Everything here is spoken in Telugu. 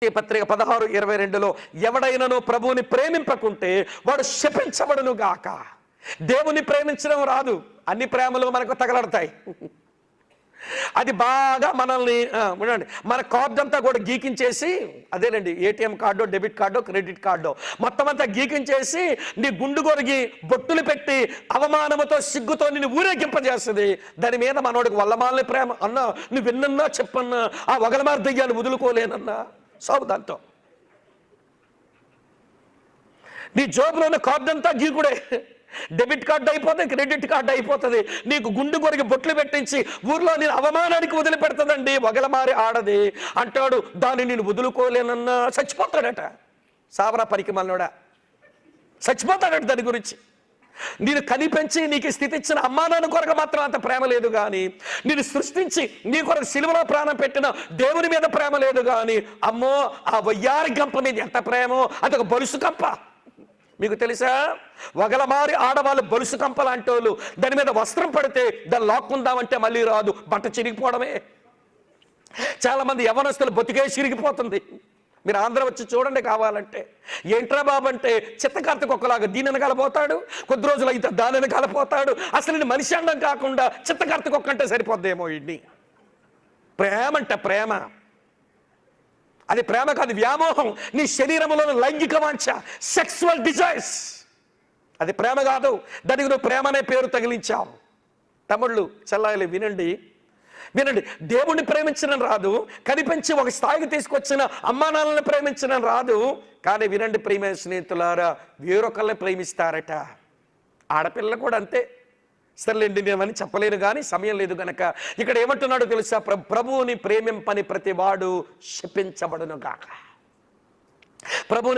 తిమోతి పత్రిక 16:22లో ఎవడైనను ప్రభువుని ప్రేమింపకుంటే వాడు శపించబడును గాక. దేవుని ప్రేమించడం రాదు, అన్ని ప్రేమలు మనకు తగలడతాయి. అది బాగా మనల్ని ఉండండి, మన కార్డు అంతా కూడా గీకించేసి, అదేనండి ఏటీఎం కార్డో డెబిట్ కార్డో క్రెడిట్ కార్డో మొత్తం అంతా గీకించేసి నీ గుండు కొరిగి బొట్టులు పెట్టి అవమానముతో సిగ్గుతో నిన్ను ఊరేగింపజేస్తుంది. దాని మీద మనోడికి వల్లమాలని ప్రేమ అన్నా, నువ్వు విన్నన్నా చెప్పన్నా ఆ వగలమార్ దెయ్యాన్ని వదులుకోలేనన్నా సాగు దాంతో. నీ జోబులోని కార్డు అంతా గీకుడే, డెబిట్ కార్డు అయిపోతుంది, క్రెడిట్ కార్డు అయిపోతుంది. నీకు గుండు కొరికి బొట్లు పెట్టించి ఊర్లో నేను అవమానానికి వదిలిపెడుతుందండి వగలమారి ఆడది అంటాడు. దాన్ని నేను వదులుకోలేనన్నా చచ్చిపోతాడట. సావరా పనికి మళ్ళోడా, చచ్చిపోతాడట దాని గురించి. నేను కనిపెంచి నీకు స్థితి ఇచ్చిన అమ్మానాన్న కొరకు మాత్రం అంత ప్రేమ లేదు కానీ, నేను సృష్టించి నీ కొరకు సిలువలో ప్రాణం పెట్టిన దేవుని మీద ప్రేమ లేదు కానీ, అమ్మో ఆ వయ్యారి గంప మీద ఎంత ప్రేమో, అదొక బొలుసు కంప. మీకు తెలుసా, వగలమారి ఆడవాళ్ళు బొలుసు కంపలాంటి వాళ్ళు. దాని మీద వస్త్రం పడితే దాన్ని లాక్కుందామంటే మళ్ళీ రాదు, బట్ట చిరిగిపోవడమే. చాలా మంది యవ్వనస్తులు బతికే చిరిగిపోతుంది. మీరు ఆంధ్ర వచ్చి చూడండి కావాలంటే. ఏంట్రా బాబు అంటే చిత్తకార్తె కుక్కలాగా దీనిని కలపోతాడు, కొద్ది రోజులు అయితే దానిని కలపోతాడు. అసలు నేను మనిషి అండం కాకుండా చిత్తకార్తె కుక్క అంటే సరిపోద్దేమో. ఇన్ని ప్రేమ అంటే ప్రేమ, అది ప్రేమ కాదు, వ్యామోహం. నీ శరీరంలోని లైంగిక వాంఛ, సెక్సువల్ డిజైర్స్, అది ప్రేమ కాదు. దానికి నువ్వు ప్రేమ అనే పేరు తగిలించావు. తమ్ముళ్ళు చెల్లాయిలు వినండి, వినండి. దేవుణ్ణి ప్రేమించడం రాదు, కనిపించి ఒక స్థాయికి తీసుకొచ్చిన అమ్మానాన్నని ప్రేమించడం రాదు. కానీ వినండి ప్రియమైన స్నేహితులారా, వేరొకళ్ళని ప్రేమిస్తారట. ఆడపిల్ల కూడా అంతే. సర్లేండి నేనని చెప్పలేను కానీ సమయం లేదు గనక ఇక్కడ ఏమంటున్నాడో తెలుసా, ప్రభువుని ప్రేమింపని ప్రతి వాడు శపించబడును గాక. ప్రభువుని